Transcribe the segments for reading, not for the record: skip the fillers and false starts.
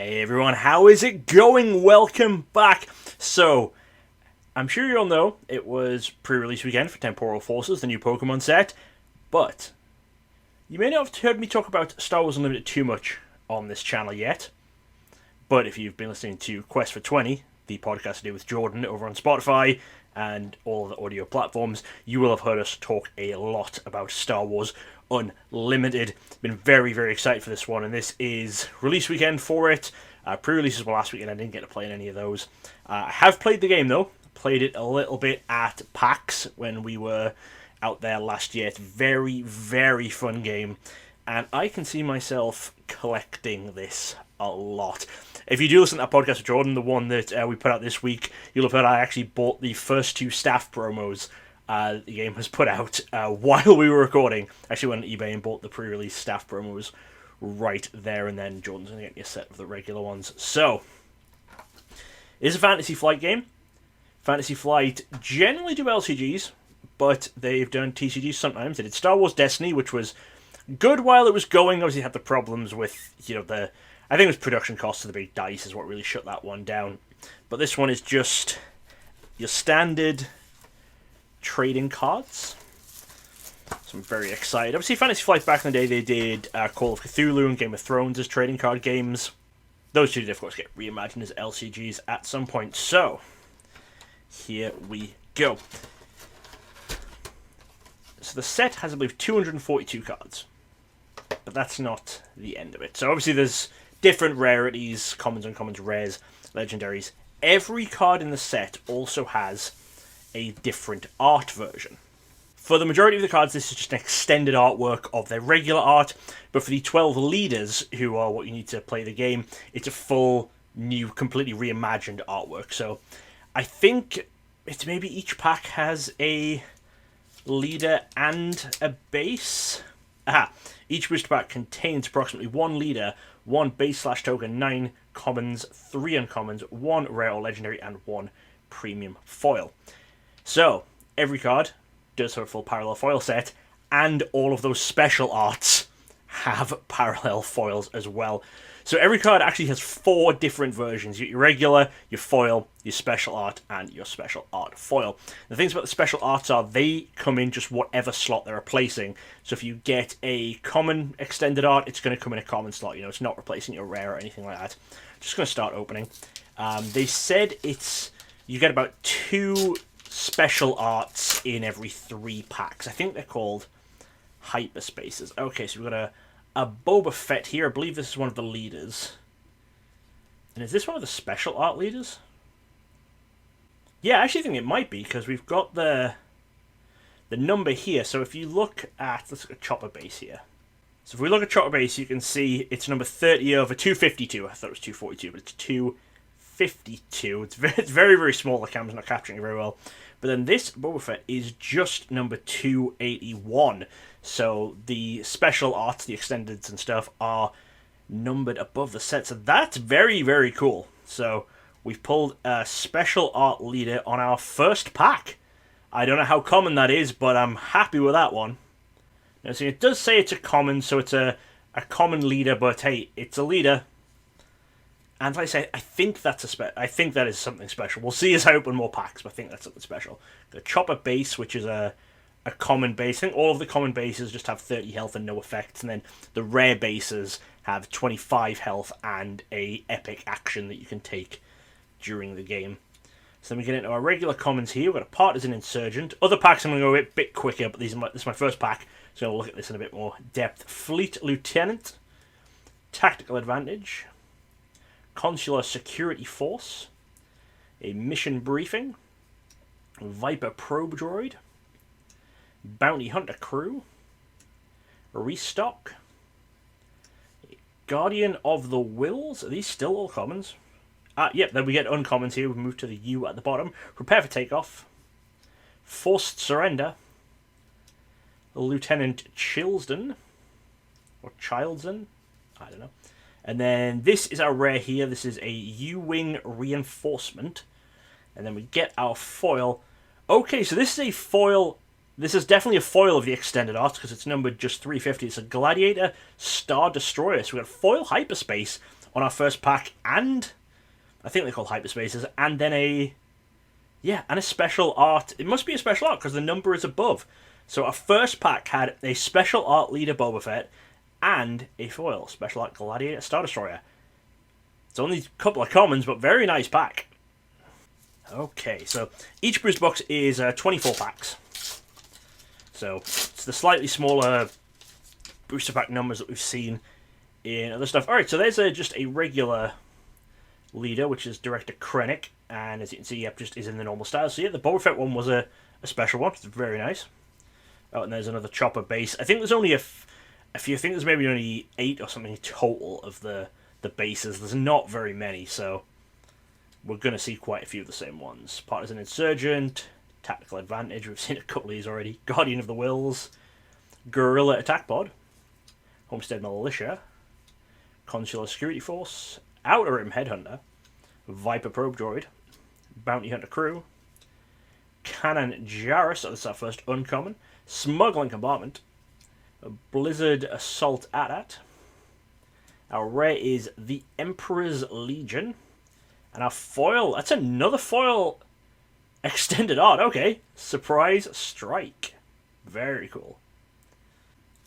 Hey everyone, how is it going? Welcome back. So, I'm sure you all know it was pre-release weekend for Temporal Forces, the new Pokemon set, but you may not have heard me talk about Star Wars Unlimited too much on this channel yet, but if you've been listening to Quest for 20, the podcast I do with Jordan over on Spotify and all the audio platforms, you will have heard us talk a lot about Star Wars Unlimited. Been very, very excited for this one, and this is release weekend for it. Pre-releases were last weekend, I didn't get to play in any of those. I have played the game though, played it a little bit at PAX when we were out there last year. It's a very, very fun game, and I can see myself collecting this a lot. If you do listen to that podcast with Jordan, the one that we put out this week, you'll have heard I actually bought the first two staff promos the game has put out while we were recording. Actually went on eBay and bought the pre-release staff promos right there and then. Jordan's going to get you a set of the regular ones. So, it is a Fantasy Flight game. Fantasy Flight generally do LCGs, but they've done TCGs sometimes. They did Star Wars Destiny, which was good while it was going. Obviously, it had the problems with, I think it was production costs of the big dice is what really shut that one down. But this one is just your standard trading cards. So I'm very excited. Obviously, Fantasy Flight back in the day, they did Call of Cthulhu and Game of Thrones as trading card games. Those two did, of course, get reimagined as LCGs at some point. So, here we go. So the set has, I believe, 242 cards. But that's not the end of it. So obviously there's different rarities, commons, uncommons, rares, legendaries. Every card in the set also has a different art version. For the majority of the cards, this is just an extended artwork of their regular art, but for the 12 leaders, who are what you need to play the game, it's a full, new, completely reimagined artwork. So I think it's maybe each pack has a leader and a base. Each booster pack contains approximately one leader, one base/token, 9 commons, 3 uncommons, 1 rare or legendary, and 1 premium foil. So, every card does have a full parallel foil set, and all of those special arts have parallel foils as well. So every card actually has 4 different versions. Your regular, your foil, your special art, and your special art foil. The things about the special arts are they come in just whatever slot they're replacing. So if you get a common extended art, it's going to come in a common slot. It's not replacing your rare or anything like that. Just going to start opening. They said you get about 2 special arts in every 3 packs. I think they're called hyperspaces. Okay, so we've got a Boba Fett here. I believe this is one of the leaders. And is this one of the special art leaders? Yeah, I actually think it might be, because we've got the number here. So if you look at, let's look at Chopper Base here. So if we look at Chopper Base, you can see it's number 30 over 252. I thought it was 242, but it's 252. It's very, very small. The camera's not capturing it very well. But then this Boba Fett is just number 281. So the special arts, the extendeds and stuff, are numbered above the set. So that's very, very cool. So we've pulled a special art leader on our first pack. I don't know how common that is, but I'm happy with that one. Now, see, it does say it's a common, so it's a common leader, but hey, it's a leader. And like I say, I think that is something special. We'll see as I open more packs, but I think that's something special. The Chopper Base, which is a common base. I think all of the common bases just have 30 health and no effects, and then the rare bases have 25 health and a epic action that you can take during the game. So then we get into our regular commons here. We've got a Partisan Insurgent. Other packs I'm going to go a bit quicker, but this is my first pack, so I'll look at this in a bit more depth. Fleet Lieutenant, Tactical Advantage, Consular Security Force, a Mission Briefing, Viper Probe Droid, Bounty Hunter Crew, Restock, Guardian of the Wills. Are these still all commons? Yep, then we get uncommons here. We move to the U at the bottom. Prepare for Takeoff, Forced Surrender, Lieutenant Chilsden, or Childsden, I don't know. And then this is our rare here. This is a U-Wing Reinforcement. And then we get our foil. Okay, so this is a foil. This is definitely a foil of the extended art because it's numbered just 350. It's a Gladiator Star Destroyer. So we got foil hyperspace on our first pack, and I think they're called hyperspaces, and then a special art. It must be a special art because the number is above. So our first pack had a special art leader Boba Fett and a foil special art Gladiator Star Destroyer. It's only a couple of commons, but very nice pack. Okay, so each booster box is 24 packs. So it's the slightly smaller booster pack numbers that we've seen in other stuff. Alright, so there's just a regular leader, which is Director Krennic, and as you can see, yep, just is in the normal style. So yeah, the Boba Fett one was a special one. It's very nice. Oh, and there's another Chopper base. I think there's only a few. I think there's maybe only 8 or something total of the bases. There's not very many, so we're going to see quite a few of the same ones. Partisan Insurgent, Tactical Advantage, we've seen a couple of these already. Guardian of the Wills, Guerrilla Attack Pod, Homestead Militia, Consular Security Force, Outer Rim Headhunter, Viper Probe Droid, Bounty Hunter Crew, Cannon Jarrus, so this is our first uncommon, Smuggling Compartment, Blizzard Assault AT-AT, our rare is the Emperor's Legion, and our foil, that's another foil extended art, okay, Surprise Strike, very cool.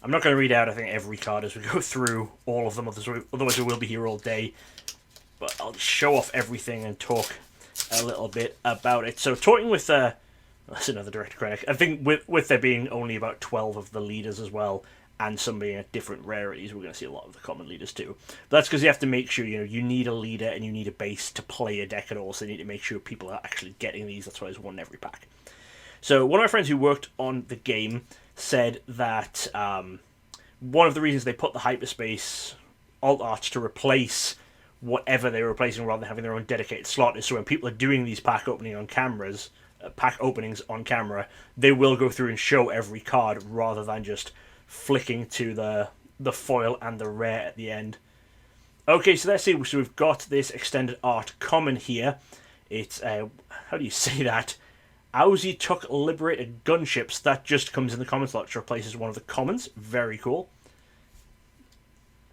I'm not going to read out, I think, every card as we go through all of them, otherwise we will be here all day, but I'll show off everything and talk a little bit about it. So, talking with, that's another Director Krennic, I think with there being only about 12 of the leaders as well, and some being at different rarities, we're going to see a lot of the common leaders too. But that's because you have to make sure, you need a leader and you need a base to play a deck at all, so you need to make sure people are actually getting these. That's why there's one in every pack. So one of my friends who worked on the game said that one of the reasons they put the hyperspace alt arts to replace whatever they were replacing rather than having their own dedicated slot is so when people are doing these pack openings on camera, they will go through and show every card rather than just flicking to the foil and the rare at the end. Okay, so let's see. So we've got this extended art common here. It's, how do you say that? Owzy Tuck Liberated Gunships. That just comes in the common slot, which replaces one of the commons. Very cool.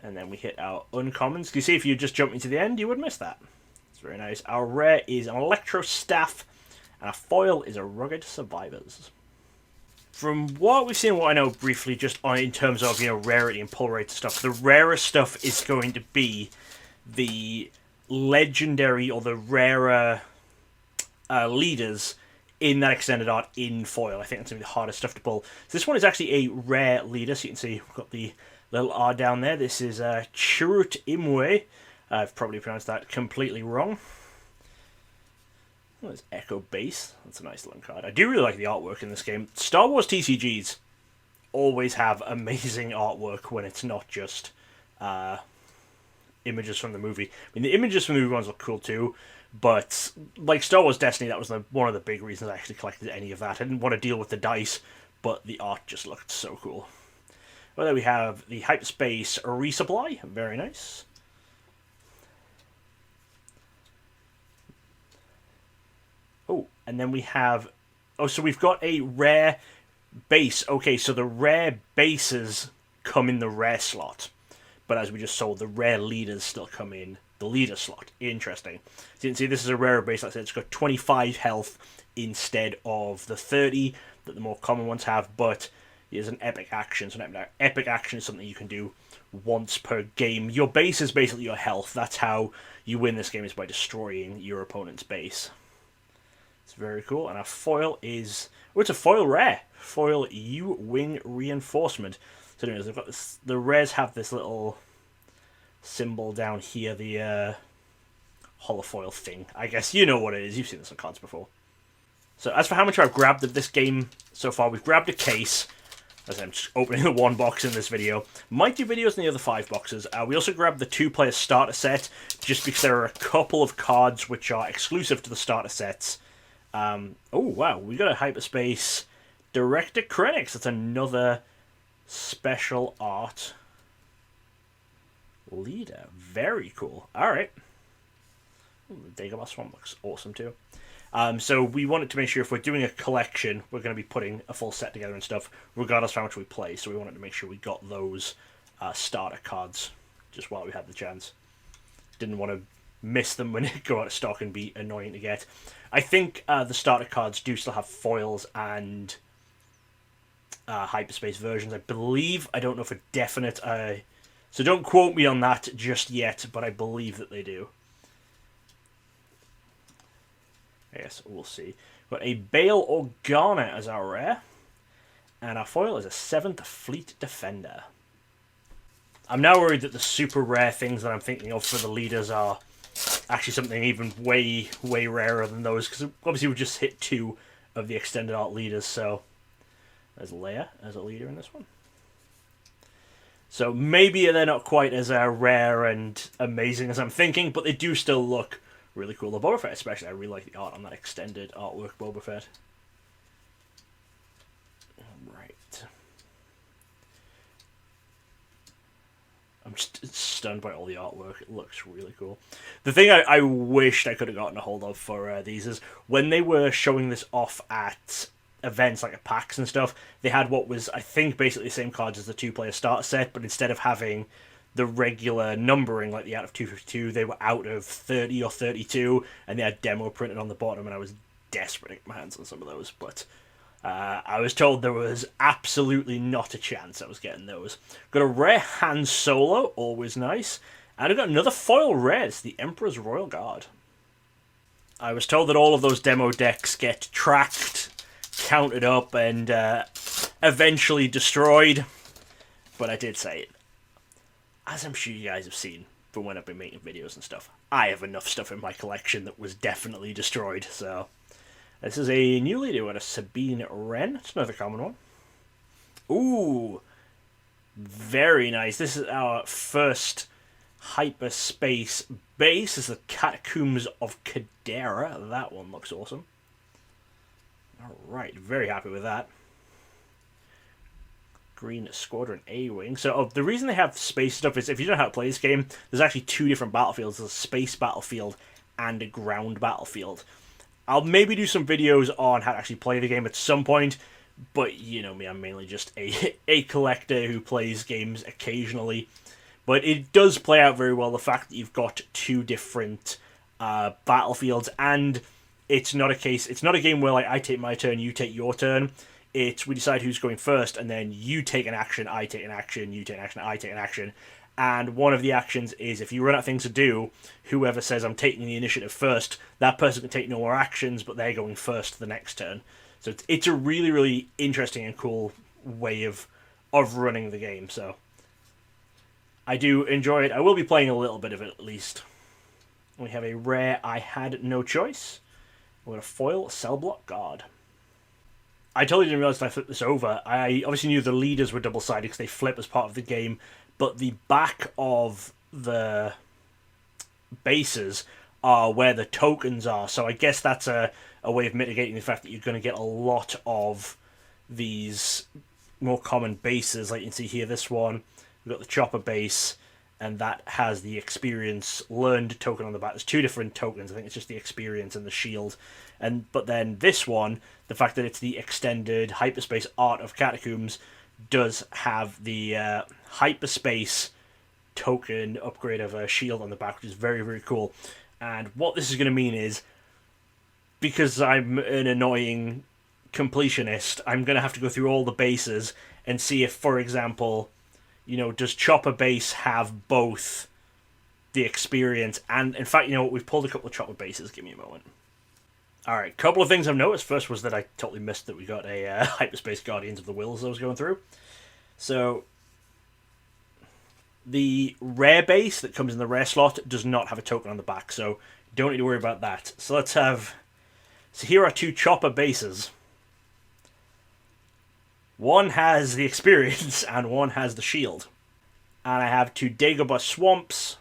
And then we hit our uncommons. You see, if you just jump into the end, you would miss that. It's very nice. Our rare is an Electro Staff, and our foil is a Rugged Survivors. From what we've seen, what I know briefly, just in terms of rarity and pull rate stuff, the rarest stuff is going to be the legendary or the rarer leaders in that extended art in foil. I think that's going to be the hardest stuff to pull. So this one is actually a rare leader, so you can see we've got the little R down there. This is Chirrut Imwe. I've probably pronounced that completely wrong. Oh, there's Echo Base. That's a nice little card. I do really like the artwork in this game. Star Wars TCGs always have amazing artwork when it's not just images from the movie. I mean, the images from the movie ones look cool too, but like Star Wars Destiny, that was one of the big reasons I actually collected any of that. I didn't want to deal with the dice, but the art just looked so cool. Well, there we have the Hyperspace Resupply. Very nice. Oh, and then we have... Oh, so we've got a rare base. Okay, so the rare bases come in the rare slot. But as we just saw, the rare leaders still come in the leader slot. Interesting. So you can see this is a rare base. Like I said, it's got 25 health instead of the 30 that the more common ones have. But here's an epic action. So an epic action is something you can do once per game. Your base is basically your health. That's how you win this game, is by destroying your opponent's base. It's very cool. And our foil is... Oh, it's a foil rare. Foil U-Wing Reinforcement. So anyways, they've got this, the rares have this little symbol down here, the holofoil thing. I guess you know what it is. You've seen this on cards before. So as for how much I've grabbed of this game so far, we've grabbed a case. As I'm just opening the one box in this video. Might do videos in the other 5 boxes. We also grabbed the 2-player starter set, just because there are a couple of cards which are exclusive to the starter sets. Oh, wow. We got a Hyperspace Director Krennic. That's another special art leader. Very cool. Alright. The Dagobah Swamp looks awesome too. So we wanted to make sure if we're doing a collection, we're going to be putting a full set together and stuff, regardless of how much we play. So we wanted to make sure we got those starter cards just while we had the chance. didn't want to miss them when they go out of stock and be annoying to get. I think the starter cards do still have foils and hyperspace versions, I believe. I don't know for definite, so don't quote me on that just yet, but I believe that they do. Yes, we'll see. Got a Bail Organa as our rare, and our foil is a 7th Fleet Defender. I'm now worried that the super rare things that I'm thinking of for the leaders are actually something even way rarer than those, because obviously we just hit 2 of the extended art leaders, so there's Leia as a leader in this one. So maybe they're not quite as rare and amazing as I'm thinking, but they do still look really cool. The Boba Fett especially, I really like the art on that extended artwork Boba Fett. Right. I'm just stunned by all the artwork. It looks really cool. The thing I wished I could have gotten a hold of for these is when they were showing this off at events like at PAX and stuff, they had what was, I think, basically the same cards as the 2-player starter set, but instead of having the regular numbering like the out of 252, they were out of 30 or 32, and they had demo printed on the bottom, and I was desperate to get my hands on some of those, but I was told there was absolutely not a chance I was getting those. Got a rare Han Solo, always nice, and I got another foil rare, it's the Emperor's Royal Guard. I was told that all of those demo decks get tracked, counted up, and eventually destroyed, but I did say it. As I'm sure you guys have seen from when I've been making videos and stuff, I have enough stuff in my collection that was definitely destroyed, so this is a new leader with a Sabine Wren. It's another common one. Ooh, very nice. This is our first hyperspace base. This is the Catacombs of Cadera. That one looks awesome. Alright, very happy with that. Green Squadron A-Wing. So the reason they have space stuff is, if you don't know how to play this game, there's actually 2 different battlefields. There's a space battlefield and a ground battlefield. I'll maybe do some videos on how to actually play the game at some point, but you know me, I'm mainly just a collector who plays games occasionally. But it does play out very well, the fact that you've got 2 different battlefields, and it's not a game where like I take my turn, you take your turn. It's we decide who's going first, and then you take an action, I take an action, you take an action, I take an action. And one of the actions is, if you run out of things to do, whoever says I'm taking the initiative first, that person can take no more actions, but they're going first the next turn. So it's a really interesting and cool way of running the game. So I do enjoy it. I will be playing a little bit of it at least. We have a rare I Had No Choice. We're a foil Cell Block Guard. I totally didn't realize that I flipped this over. I obviously knew the leaders were double-sided because they flip as part of the game, but the back of the bases are where the tokens are, so I guess that's a way of mitigating the fact that you're going to get a lot of these more common bases. Like you can see here, this one, we've got the chopper base, and that has the experience learned token on the back. There's 2 different tokens. I think it's just the experience and the shield. But then this one, the fact that it's the extended hyperspace art of Catacombs, does have the hyperspace token upgrade of a shield on the back, which is very cool. And what this is going to mean is, because I'm an annoying completionist, I'm going to have to go through all the bases and see if, for example, you know, does Chopper Base have both the experience and, in fact, you know what, we've pulled a couple of Chopper Bases. Give me a moment. Alright, couple of things I've noticed. First was that I totally missed that we got a Hyperspace Guardians of the Wills I was going through. So, the rare base that comes in the rare slot does not have a token on the back, so don't need to worry about that. So let's have... So here are 2 Chopper Bases. One has the experience, and one has the shield. And I have 2 Dagobah Swamps.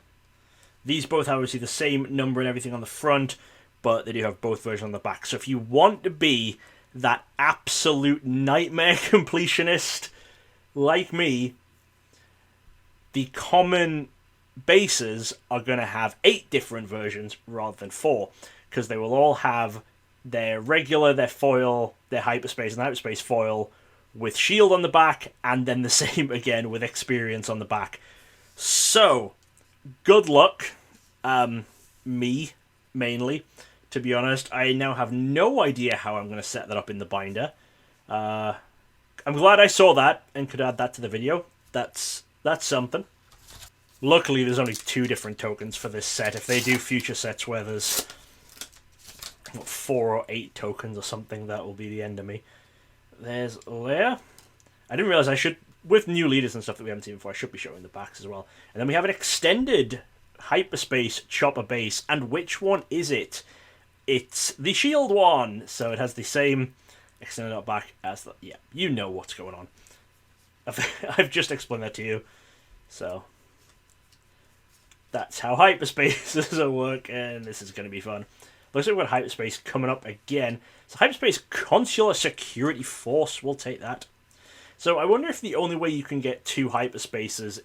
These both have obviously the same number and everything on the front, but they do have both versions on the back. So if you want to be that absolute nightmare completionist like me, the common bases are going to have 8 different versions rather than 4, because they will all have their regular, their foil, their hyperspace, and hyperspace foil with shield on the back, and then the same again with experience on the back. So, good luck me, mainly, to be honest. I now have no idea how I'm going to set that up in the binder. I'm glad I saw that and could add that to the video. That's something. Luckily, there's only 2 different tokens for this set. If they do future sets where there's 4 or 8 tokens or something, that will be the end of me. There's Leia. I didn't realize I should, with new leaders and stuff that we haven't seen before, I should be showing the backs as well. And then we have an extended Hyperspace Chopper base. And which one is it? It's the shield one. So it has the same extended out back as the... Yeah, you know what's going on. I've just explained that to you. So that's how hyperspaces work, and this is going to be fun. Looks like we've got hyperspace coming up again. So hyperspace consular security force, we'll take that. So I wonder if the only way you can get 2 hyperspaces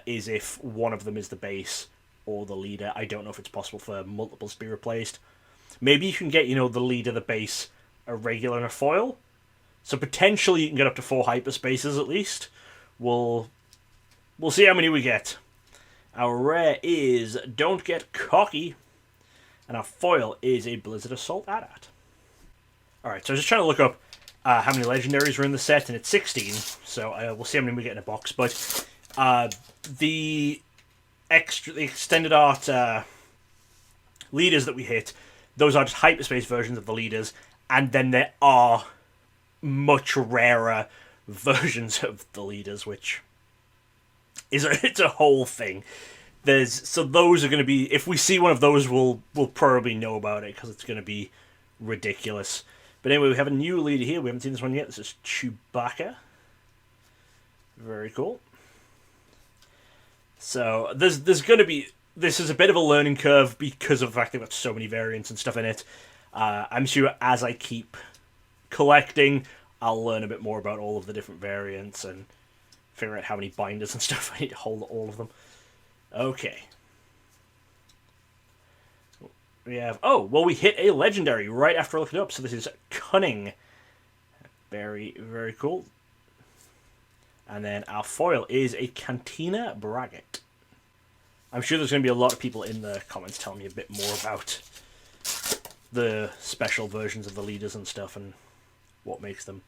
is if one of them is the base or the leader. I don't know if it's possible for multiples to be replaced. Maybe you can get, you know, the leader, the base, a regular, and a foil. So potentially you can get up to 4 hyperspaces at least. We'll see how many we get. Our rare is Don't Get Cocky. And our foil is a Blizzard Assault AT-AT. Alright, so I was just trying to look up how many legendaries are in the set, and it's 16. So we'll see how many we get in a box. But the extended art leaders that we hit, those are just hyperspace versions of the leaders. And then there are much rarer versions of the leaders, which is it's a whole thing. So those are going to be, if we see one of those, we'll probably know about it, because it's going to be ridiculous. But anyway, we have a new leader here. We haven't seen this one yet. This is Chewbacca. Very cool. So there's going to be, this is a bit of a learning curve because of the fact they've got so many variants and stuff in it. I'm sure as I keep collecting, I'll learn a bit more about all of the different variants and figure out how many binders and stuff I need to hold all of them. Okay. We have... Oh, well, we hit a legendary right after I looked it up, so this is Cunning. Very, very cool. And then our foil is a Cantina Braggart. I'm sure there's going to be a lot of people in the comments telling me a bit more about the special versions of the leaders and stuff and what makes them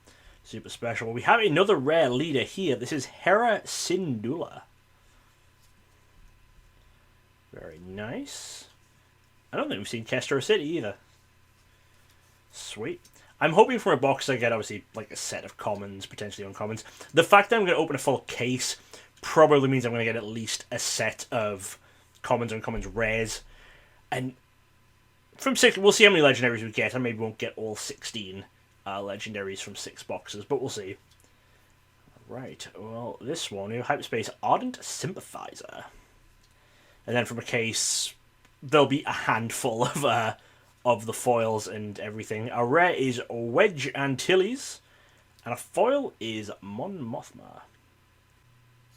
super special. We have another rare leader here. This is Hera Syndulla. Very nice. I don't think we've seen Kestra City either. Sweet. I'm hoping for a box I get, obviously, like a set of commons, potentially uncommons. The fact that I'm going to open a full case probably means I'm going to get at least a set of commons, uncommons, rares. And from 6, we'll see how many legendaries we get. I maybe won't get all 16 legendaries from 6 boxes, but we'll see. Right, well, this one, we have Hyperspace Ardent Sympathizer. And then from a case, there'll be a handful of the foils and everything. A rare is Wedge Antilles, and a foil is Mon Mothma.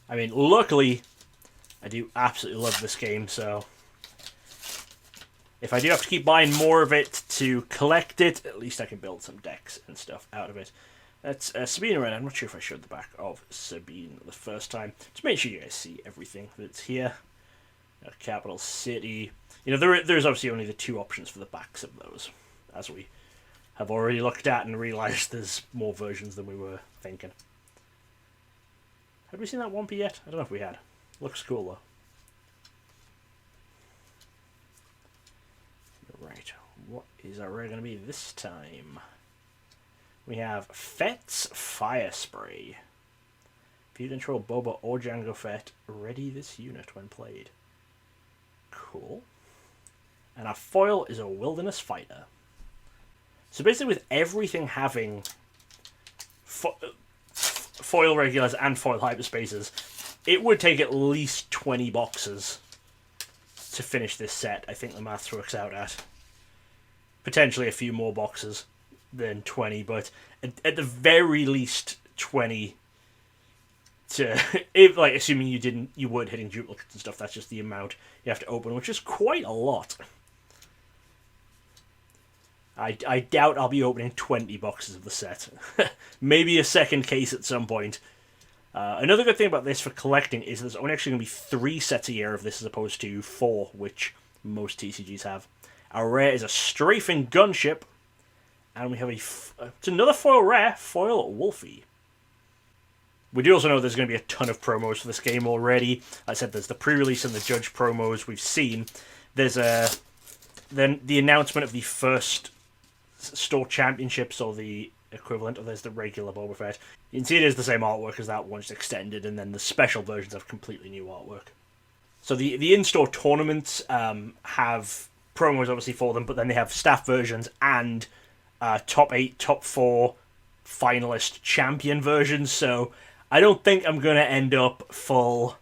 I mean, luckily, I do absolutely love this game, so if I do have to keep buying more of it to collect it, at least I can build some decks and stuff out of it. That's Sabine Wren. I'm not sure if I showed the back of Sabine the first time. Just make sure you guys see everything that's here. Capital City. You know, there's obviously only the 2 options for the backs of those, as we have already looked at and realised there's more versions than we were thinking. Have we seen that 1P yet? I don't know if we had. Looks cool, though. Right, what is our rare going to be this time? We have Fett's Fire Spray. If you control Boba or Jango Fett, ready this unit when played. Cool. And our foil is a Wilderness Fighter. So basically with everything having foil regulars and foil hyperspaces, it would take at least 20 boxes to finish this set. I think the maths works out at potentially a few more boxes than 20, but at the very least 20 to, if, like, assuming you would hitting duplicates and stuff, that's just the amount you have to open, which is quite a lot. I doubt I'll be opening 20 boxes of the set. Maybe a second case at some point. Another good thing about this for collecting is there's only actually going to be 3 sets a year of this as opposed to 4, which most TCGs have. Our rare is a strafing gunship, and we have it's another foil rare, foil Wolfie. We do also know there's going to be a ton of promos for this game already. I said there's the pre-release and the judge promos we've seen. There's then the announcement of the first store championships, or the equivalent of there's the regular Boba Fett. You can see it is the same artwork as that one, just extended, and then the special versions have completely new artwork. So the in-store tournaments have promos obviously for them, but then they have staff versions and top 8, top 4 finalist champion versions. So I don't think I'm going to end up full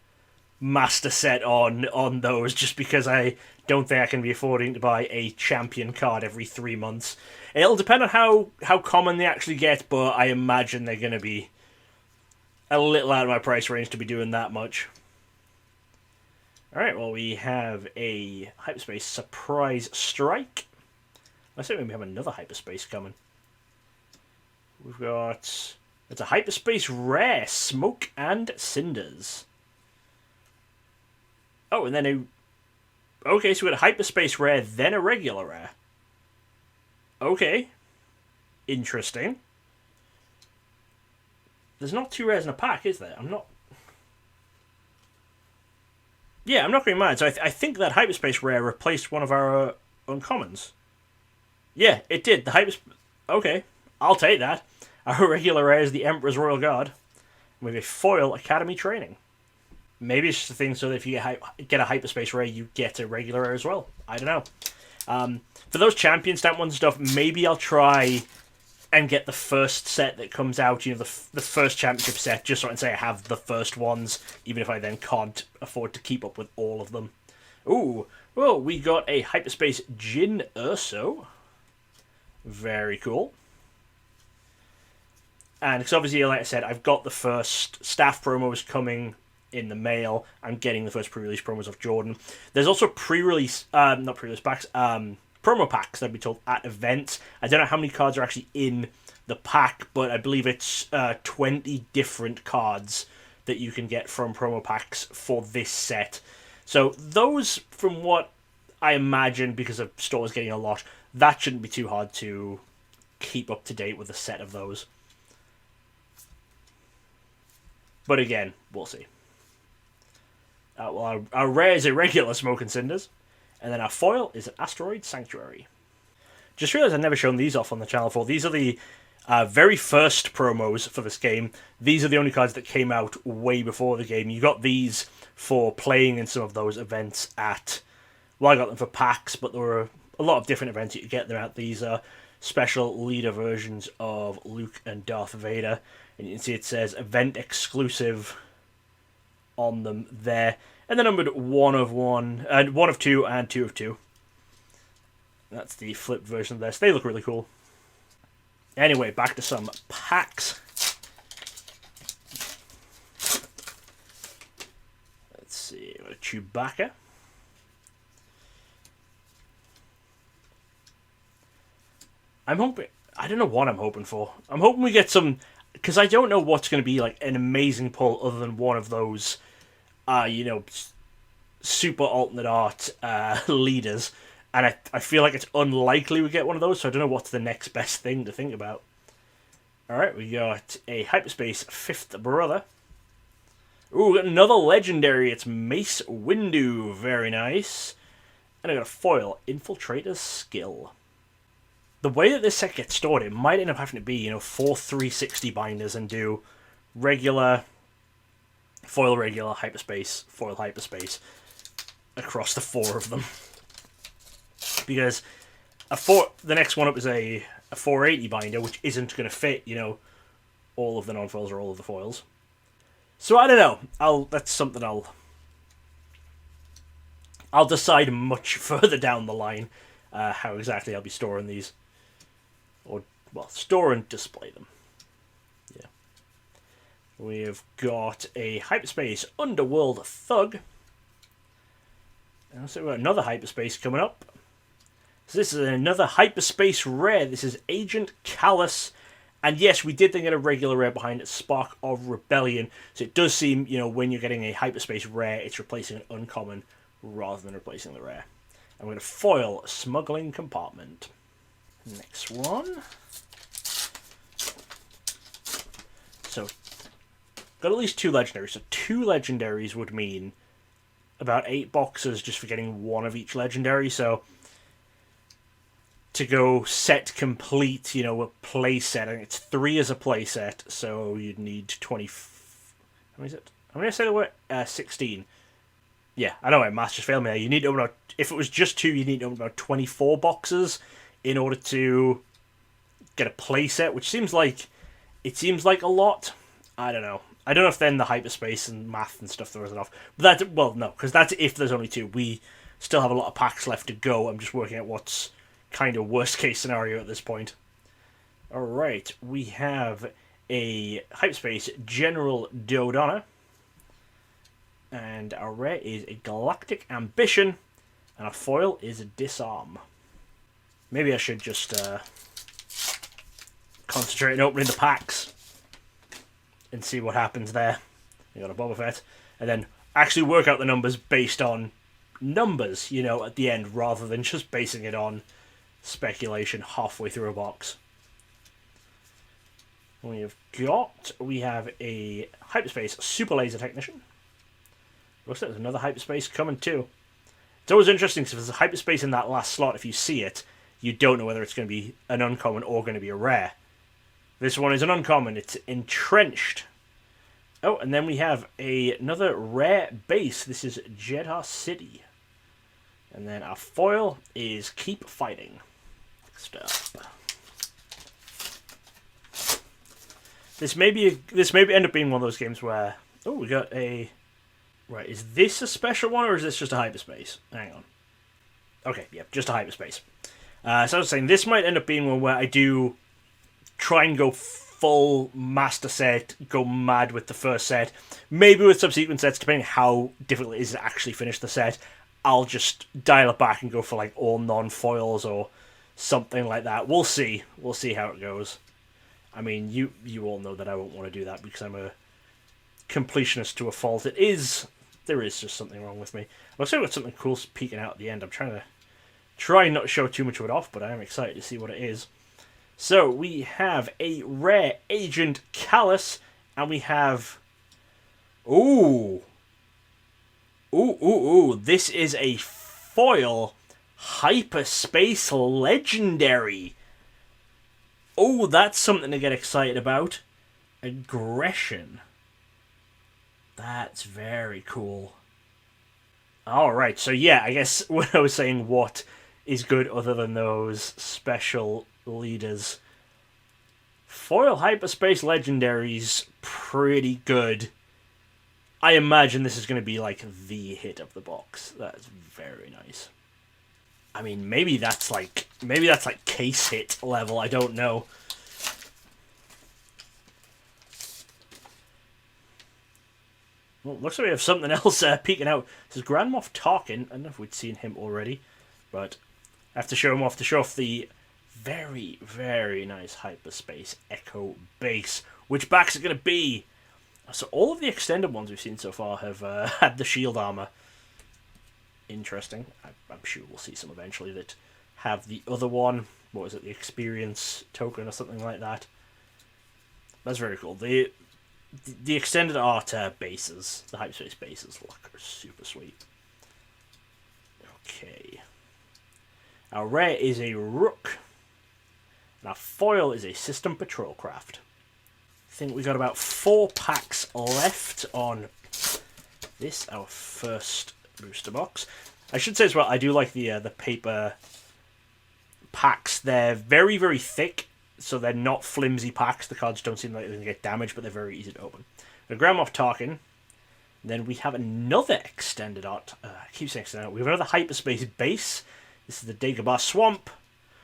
master set on those, just because I don't think I can be affording to buy a champion card every 3 months. It'll depend on how common they actually get, but I imagine they're going to be a little out of my price range to be doing that much. Alright, well, we have a Hyperspace Surprise Strike. I think we have another Hyperspace coming. We've got... It's a Hyperspace Rare, Smoke and Cinders. Oh, and then okay, so we got a Hyperspace Rare, then a regular rare. Okay. Interesting. There's not 2 rares in a pack, is there? I'm not going mad. So I think that Hyperspace Rare replaced one of our uncommons. Yeah, it did. Okay, I'll take that. Our regular rare is the Emperor's Royal Guard, with a foil Academy Training. Maybe it's just a thing so that if you get a Hyperspace Rare, you get a regular rare as well. I don't know. For those champion stamp ones and stuff, maybe I'll try and get the first set that comes out, the first championship set, just so I can say I have the first ones, even if I then can't afford to keep up with all of them. Ooh, well, we got a Hyperspace Jyn Erso. Very cool. And because obviously, like I said, I've got the first staff promos coming in the mail. I'm getting the first pre-release promos of Jordan. There's also pre-release, not pre-release packs, promo packs that I'd be told at events. I don't know how many cards are actually in the pack, but I believe it's 20 different cards that you can get from promo packs for this set. So those, from what I imagine, because of stores getting a lot, that shouldn't be too hard to keep up to date with a set of those. But again, we'll see. Well, our rare is a regular Smoke and Cinders, and then our foil is an Asteroid Sanctuary. Just realised I've never shown these off on the channel before. These are the very first promos for this game. These are the only cards that came out way before the game. You got these for playing in some of those events at... Well, I got them for packs, but there were a lot of different events you could get them at. These are special leader versions of Luke and Darth Vader. And you can see it says event exclusive on them there. And they're numbered 1 of 1, and 1 of 2, and 2 of 2. That's the flipped version of this. They look really cool. Anyway, back to some packs. Let's see, we've got a Chewbacca. I'm hoping... I don't know what I'm hoping for. I'm hoping we get some... Because I don't know what's going to be like an amazing pull other than one of those, super alternate art leaders. And I feel like it's unlikely we get one of those, so I don't know what's the next best thing to think about. Alright, we got a Hyperspace Fifth Brother. Ooh, we got another legendary. It's Mace Windu. Very nice. And I got a foil, Infiltrator's Skill. The way that this set gets stored, it might end up having to be, 4 360 binders and do regular, foil regular, hyperspace, foil hyperspace across the 4 of them. Because the next one up is a 480 binder, which isn't going to fit, all of the non-foils or all of the foils. So I don't know. That's something I'll decide much further down the line how exactly I'll be storing these. Or, well, store and display them. Yeah. We've got a Hyperspace Underworld Thug. And so we've got another Hyperspace coming up. So this is another Hyperspace Rare. This is Agent Callus. And yes, we did then get a regular rare behind it, Spark of Rebellion. So it does seem, when you're getting a hyperspace rare, it's replacing an uncommon rather than replacing the rare. I'm going to foil Smuggling Compartment. Next one. So, got at least 2 legendaries. So 2 legendaries would mean about 8 boxes just for getting 1 of each legendary. So, to go set complete, a play set, I think it's 3 as a play set. So, you'd need 20... How many is it? I'm going to say the word 16. Yeah, I know my maths just failed me there. You need to open out... If it was just 2, you need to open about 24 boxes in order to get a play set, which seems like... It seems like a lot. I don't know. I don't know if then the hyperspace and math and stuff throws it off. But that's... Well, no, because that's if there's only 2. We still have a lot of packs left to go. I'm just working out what's kind of worst case scenario at this point. Alright, we have a hyperspace General Dodonna. And our rare is a Galactic Ambition. And our foil is a Disarm. Maybe I should just... concentrate on opening the packs and see what happens there. You got a Boba Fett, and then actually work out the numbers based on numbers, at the end, rather than just basing it on speculation halfway through a box. We have a hyperspace Super Laser Technician. Looks like there's another hyperspace coming too. It's always interesting because if there's a hyperspace in that last slot, if you see it, you don't know whether it's going to be an uncommon or going to be a rare. This one is an uncommon. It's Entrenched. Oh, and then we have another rare base. This is Jedha City. And then our foil is Keep Fighting. Next up. This may end up being one of those games where... Oh, we got a... Right, is this a special one or is this just a hyperspace? Hang on. Okay, yeah, just a hyperspace. So I was saying, this might end up being one where I do... try and go full master set, go mad with the first set. Maybe with subsequent sets, depending on how difficult it is to actually finish the set, I'll just dial it back and go for all non-foils or something like that. We'll see. We'll see how it goes. I mean, you all know that I won't want to do that because I'm a completionist to a fault. There is just something wrong with me. Looks like I've got something cool peeking out at the end. I'm trying not to show too much of it off, but I am excited to see what it is. So, we have a rare Agent Kallus, and we have... Ooh, this is a foil Hyperspace Legendary. Oh, that's something to get excited about. Aggression. That's very cool. Alright, so yeah, I guess when I was saying what is good other than those special leaders, foil hyperspace legendaries pretty good. I imagine this is going to be the hit of the box. That's very nice. I mean, maybe that's like case hit level. I don't know. Well, looks like we have something else peeking out. This is Grand Moff Tarkin. I don't know if we'd seen him already, but I have to show him off to show off the very, very nice Hyperspace Echo base. Which backs it going to be? So all of the extended ones we've seen so far have had the shield armor. Interesting. I'm sure we'll see some eventually that have the other one. What was it? The experience token or something like that. That's very cool. The extended art bases, the Hyperspace bases, look, are super sweet. Okay. Our rare is a Rook. And our foil is a System Patrol Craft. I think we've got about 4 packs left on this, our first booster box. I should say as well, I do like the paper packs. They're very, very thick, so they're not flimsy packs. The cards don't seem like they're going to get damaged, but they're very easy to open. The Grand Moff Tarkin. Then we have another extended art. I keep saying extended art. We have another Hyperspace base. This is the Dagobah Swamp.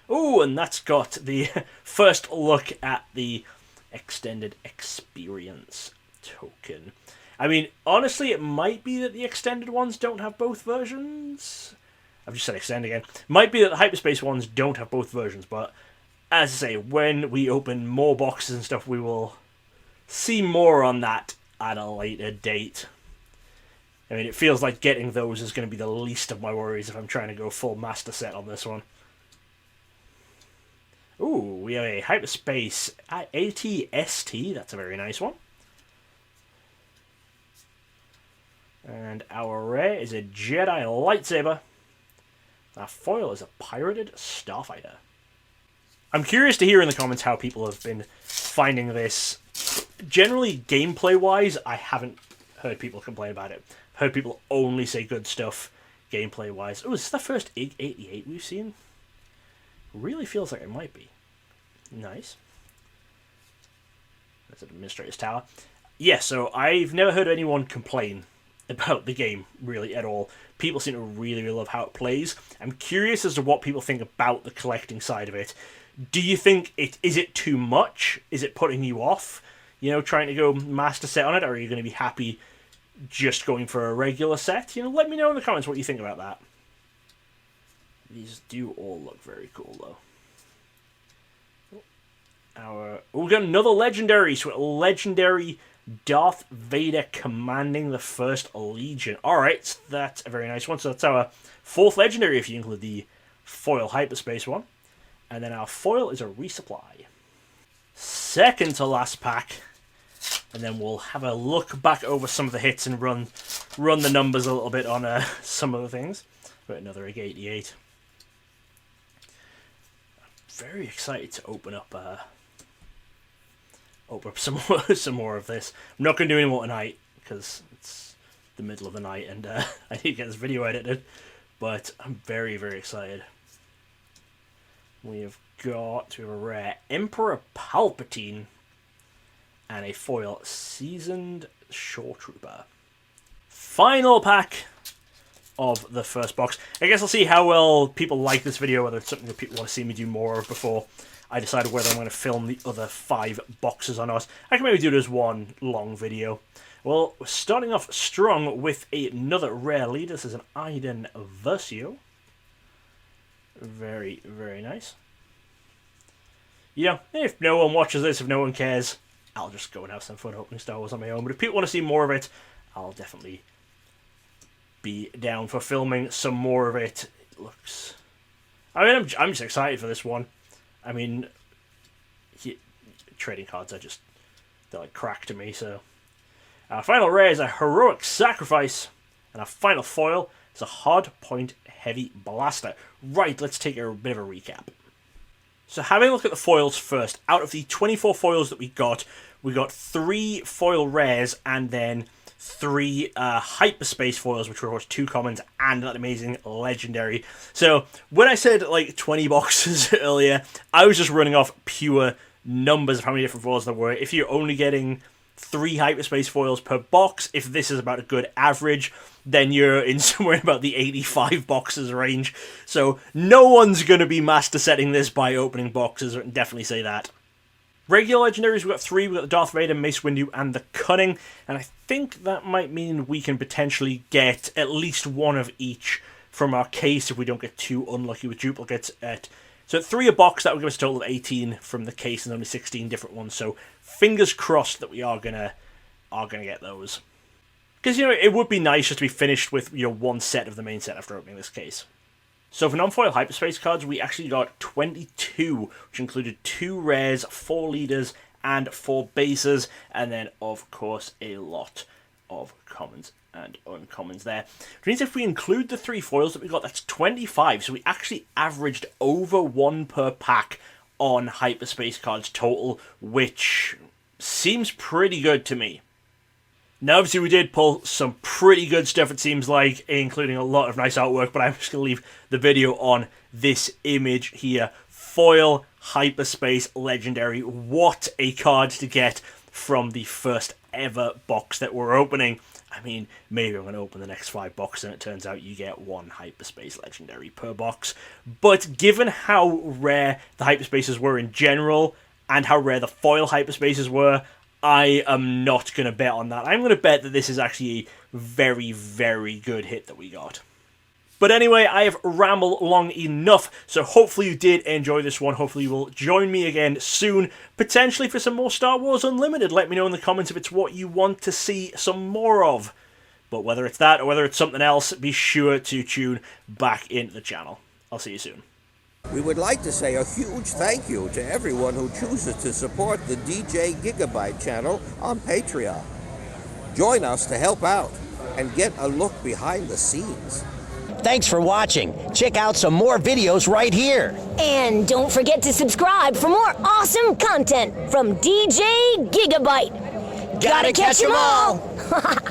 Oh, and that's got the first look at the extended experience token. I mean, honestly, it might be that the extended ones don't have both versions. I've just said extend again. Might be that the Hyperspace ones don't have both versions, but as I say, when we open more boxes and stuff, we will see more on that at a later date. I mean, it feels like getting those is going to be the least of my worries if I'm trying to go full master set on this one. Ooh, we have a Hyperspace AT-ST. That's a very nice one. And our rare is a Jedi lightsaber. Our foil is a pirated starfighter. I'm curious to hear in the comments how people have been finding this. Generally, gameplay-wise, I haven't heard people complain about it. I've heard people only say good stuff gameplay-wise. Oh, is this the first 88 we've seen? Really feels like it might be. Nice. That's an Administrator's Tower. Yeah, so I've never heard anyone complain about the game, really, at all. People seem to really, really love how it plays. I'm curious as to what people think about the collecting side of it. Do you think is it too much? Is it putting you off, you know, trying to go master set on it? Or are you going to be happy just going for a regular set? You know, let me know in the comments what you think about that. These do all look very cool, though. We've got another legendary. So legendary Darth Vader commanding the First Legion. Alright, so that's a very nice one. So that's our fourth legendary if you include the foil hyperspace one. And then our foil is a resupply. Second to last pack. And then we'll have a look back over some of the hits and run the numbers a little bit on some of the things. But another Egg 88. I'm very excited to open up some more of this. I'm not going to do any more tonight because it's the middle of the night and I need to get this video edited. But I'm very, very excited. We have a rare Emperor Palpatine and a foil Seasoned Shore Trooper. Final pack of the first box. I guess I'll see how well people like this video, whether it's something that people want to see me do more of before I decided whether I'm going to film the other 5 boxes or not. I can maybe do it as one long video. Well, we're starting off strong with another rare lead. This is an Iden Versio. Very, very nice. Yeah, if no one watches this, if no one cares, I'll just go and have some fun opening Star Wars on my own. But if people want to see more of it, I'll definitely be down for filming some more of it. It looks... I mean, I'm just excited for this one. I mean, trading cards they're like crack to me, so. Our final rare is a Heroic Sacrifice, and our final foil is a Hard Point Heavy Blaster. Right, let's take a bit of a recap. So having a look at the foils first, out of the 24 foils that we got 3 foil rares, and then 3 hyperspace foils, which were of course 2 commons and that amazing legendary. So when I said like 20 boxes earlier, I was just running off pure numbers of how many different foils there were. If you're only getting 3 hyperspace foils per box, if this is about a good average, then you're in somewhere in about the 85 boxes range. So no one's going to be master setting this by opening boxes, I can definitely say that. Regular legendaries, we've got 3. We've got the Darth Vader, Mace Windu, and the Cunning. And I think that might mean we can potentially get at least one of each from our case if we don't get too unlucky with duplicates. So at 3 a box, that would give us a total of 18 from the case and only 16 different ones. So fingers crossed that we are gonna get those. Because, you know, it would be nice just to be finished with, you know, one set of the main set after opening this case. So for non-foil hyperspace cards, we actually got 22, which included 2 rares, 4 leaders, and 4 bases, and then, of course, a lot of commons and uncommons there. Which means if we include the 3 foils that we got, that's 25, so we actually averaged over 1 per pack on hyperspace cards total, which seems pretty good to me. Now, obviously, we did pull some pretty good stuff, it seems like, including a lot of nice artwork, but I'm just going to leave the video on this image here. Foil Hyperspace Legendary. What a card to get from the first ever box that we're opening. I mean, maybe I'm going to open the next 5 boxes and it turns out you get 1 Hyperspace Legendary per box. But given how rare the Hyperspaces were in general, and how rare the foil Hyperspaces were, I am not going to bet on that. I'm going to bet that this is actually a very, very good hit that we got. But anyway, I have rambled long enough, so hopefully you did enjoy this one. Hopefully you will join me again soon, potentially for some more Star Wars Unlimited. Let me know in the comments if it's what you want to see some more of. But whether it's that or whether it's something else, be sure to tune back into the channel. I'll see you soon. We would like to say a huge thank you to everyone who chooses to support the DJ Gigabyte channel on Patreon. Join us to help out and get a look behind the scenes. Thanks for watching. Check out some more videos right here. And don't forget to subscribe for more awesome content from DJ Gigabyte. Gotta catch 'em all!